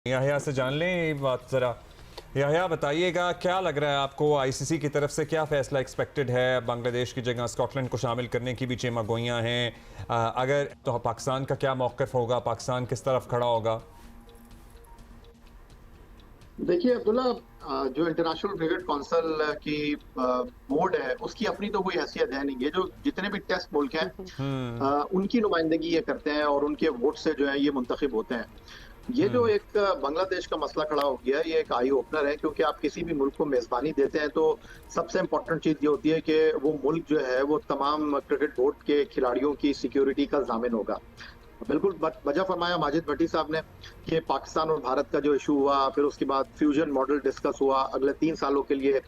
याहिया से जान लें ये बात ज़रा। याहिया बताइएगा, क्या लग रहा है आपको, आईसीसी की तरफ से क्या फैसला एक्सपेक्टेड है? बांग्लादेश की जगह स्कॉटलैंड को शामिल करने की भी चेमा गोइयां हैं। अगर तो पाकिस्तान का क्या मौक़िफ़ होगा, पाकिस्तान किस तरफ खड़ा होगा? देखिए अब्दुल्ला, जो इंटरनेशनल क्रिकेट काउंसिल की बोर्ड है उसकी अपनी तो कोई हैसियत है नहीं। ये जो जितने भी टेस्ट मुल्क हैं हम्म। उनकी नुमाइंदगी ये करते हैं और उनके वोट से जो है ये मुंतखब होते हैं। ये जो हम्म। एक बांग्लादेश का मसला खड़ा हो गया है, ये एक आई ओपनर है, क्योंकि आप किसी भी मुल्क को मेजबानी देते हैं तो सबसे इम्पोर्टेंट चीज ये होती है कि वो मुल्क जो है वो तमाम क्रिकेट बोर्ड के खिलाड़ियों की सिक्योरिटी का जामिन होगा। बिल्कुल वजह फरमाया माजिद भट्टी साहब ने कि पाकिस्तान और भारत का जो इशू हुआ, फिर उसके बाद फ्यूजन मॉडल डिस्कस हुआ अगले 3 सालों के लिए।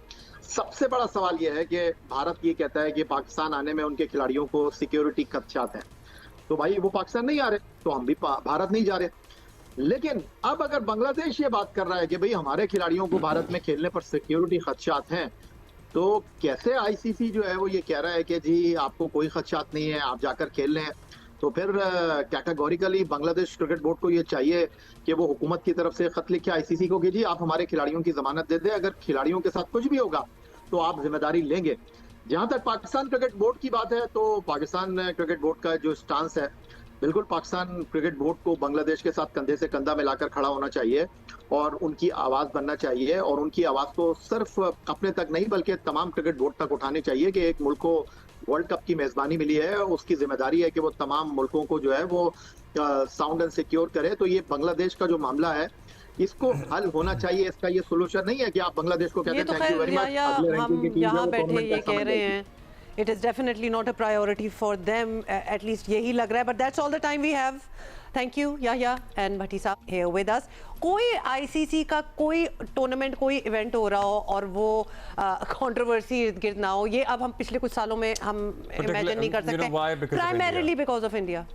सबसे बड़ा सवाल यह है कि भारत ये कहता है कि पाकिस्तान आने में उनके खिलाड़ियों को सिक्योरिटी खदशात हैं। तो भाई वो पाकिस्तान नहीं आ रहे तो हम भी भारत नहीं जा रहे। लेकिन अब अगर बांग्लादेश ये बात कर रहा है कि भाई हमारे खिलाड़ियों को भारत में खेलने पर सिक्योरिटी खदशात हैं, तो कैसे आईसीसी जो है वो ये कह रहा है कि जी आपको कोई खदशात नहीं है, आप जाकर खेल लें। तो फिर कैटेगोरिकली बांग्लादेश क्रिकेट बोर्ड को ये चाहिए कि वो हुकूमत की तरफ से खत लिखे आईसीसी को कि जी आप हमारे खिलाड़ियों की जमानत दे दें, अगर खिलाड़ियों के साथ कुछ भी होगा तो आप जिम्मेदारी लेंगे। जहां तक पाकिस्तान क्रिकेट बोर्ड की बात है, तो पाकिस्तान क्रिकेट बोर्ड का जो स्टांस है, बिल्कुल पाकिस्तान क्रिकेट बोर्ड को बांग्लादेश के साथ कंधे से कंधा मिलाकर खड़ा होना चाहिए और उनकी आवाज बनना चाहिए, और उनकी आवाज को सिर्फ अपने तक नहीं बल्कि तमाम क्रिकेट बोर्ड तक उठानी चाहिए कि एक मुल्क को वर्ल्ड कप की मेजबानी मिली है, उसकी जिम्मेदारी है कि वो तमाम मुल्कों को जो है वो साउंड एंड सिक्योर करे। तो ये बांग्लादेश का जो मामला है इसको हल होना चाहिए। इसका ये सोल्यूशन नहीं है कि आप बांग्लादेश को कहते ये हैं तो थैंक यू खैर वेरी मच, या अगले रैंकिंग की हम टीम जो है यहाँ वो बैठे टूर्नामेंट ये का कह समझ रहे लेगी। हैं it is definitely not a priority for them, at least यही लग रहा है, but that's all the time we have. Thank you Yahya and Bhatti साहब हियर विद अस। कोई आईसीसी का कोई टूर्नामेंट, कोई इवेंट हो रहा हो और वो कंट्रोवर्सी इर्द गिर्द ना हो, ये अब हम पिछले कुछ सालों में हम इमेजिन नहीं कर सकते, प्राइमरीली बिकॉज ऑफ इंडिया।